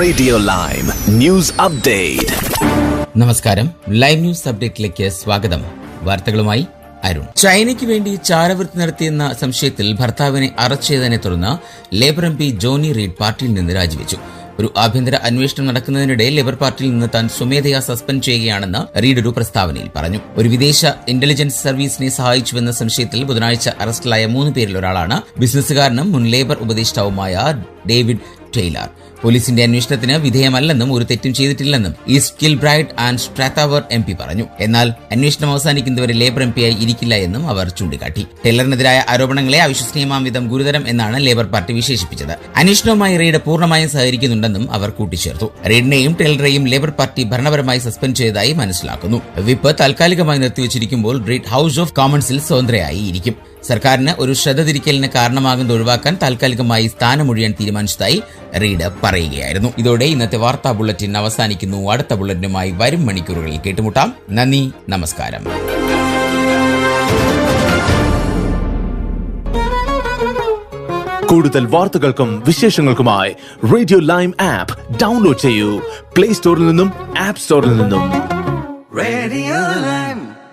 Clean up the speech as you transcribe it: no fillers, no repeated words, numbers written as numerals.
Radio lime news update. നമസ്കാരം, live news അപ്ഡേറ്റിലേക്ക് സ്വാഗതം. വാർത്തകളുമായി അരുൺ. ചൈനയ്ക്ക് വേണ്ടി ചാരവൃത്തി നടത്തിയെന്ന സംശയത്തിൽ ഭർത്താവിനെ അറസ്റ്റ് ചെയ്തതിനെ തുടർന്ന് labour M P Johnny Reid പാർട്ടിയിൽ നിന്ന് രാജിവെച്ചു. ഒരു ആഭ്യന്തര അന്വേഷണം നടക്കുന്നതിനിടെ ലേബർ പാർട്ടിയിൽ നിന്ന് താൻ സ്വമേധയാ സസ്പെൻഡ് ചെയ്യുകയാണെന്ന് റീഡ് ഒരു പ്രസ്താവനയിൽ പറഞ്ഞു. ഒരു വിദേശ ഇന്റലിജൻസ് സർവീസിനെ സഹായിച്ചുവെന്ന സംശയത്തിൽ ബുധനാഴ്ച അറസ്റ്റിലായ 3 പേരിൽ ഒരാളാണ് ബിസിനസ്സുകാരനും മുൻ ലേബർ ഉപദേഷ്ടാവുമായ ഡേവിഡ് ടെയ്ലർ. പോലീസിന്റെ അന്വേഷണത്തിന് വിധേയമല്ലെന്നും ഒരു തെറ്റും ചെയ്തിട്ടില്ലെന്നും ഈസ്റ്റ് കിൽബ്രൈഡ് ആൻഡ് സ്ട്രാത്താവർ എം പി പറഞ്ഞു. എന്നാൽ അന്വേഷണം അവസാനിക്കുന്നവരെ ലേബർ എം പിയായി ഇരിക്കില്ല എന്നും അവർ ചൂണ്ടിക്കാട്ടി. ടെയ്ലറിനെതിരായ ആരോപണങ്ങളെ അവിശ്വസനീയമാം വിധം ഗുരുതരം എന്നാണ് ലേബർ പാർട്ടി വിശേഷിപ്പിച്ചത്. അന്വേഷണവുമായി റീഡ് പൂർണ്ണമായും സഹകരിക്കുന്നുണ്ടെന്നും അവർ കൂട്ടിച്ചേർത്തു. റീഡിനെയും ടെയ്ലറെയും ലേബർ പാർട്ടി ഭരണപരമായി സസ്പെൻഡ് ചെയ്തതായി മനസ്സിലാക്കുന്നു. വിപ്പ് താൽക്കാലികമായി നിർത്തിവച്ചിരിക്കുമ്പോൾ റീഡ് ഹൌസ് ഓഫ് കോമൺസിൽ സ്വതന്ത്രയായി ഇരിക്കും. സർക്കാരിന് ഒരു ശ്രദ്ധ തിരിക്കലിന് കാരണമാകുന്നത് ഒഴിവാക്കാൻ താൽക്കാലികമായി സ്ഥാനമൊഴിയാൻ തീരുമാനിച്ചതായി റീഡ് പറയുകയായിരുന്നു. ഇതോടെ ഇന്നത്തെ വാർത്താ ബുള്ളറ്റിൻ അവസാനിക്കുന്നു. അടുത്ത ബുള്ളറ്റിനുമായി വരും മണിക്കൂറുകളിൽ കേട്ടുമുട്ടാം. നന്ദി, നമസ്കാരം. കൂടുതൽ വാർത്തകൾക്കും വിശേഷങ്ങൾക്കുമായി റേഡിയോ ലൈം ആപ്പ് ഡൗൺലോഡ് ചെയ്യൂ. പ്ലേ സ്റ്റോറിൽ നിന്നും ആപ്പ് സ്റ്റോറിൽ നിന്നും. Radio Lime.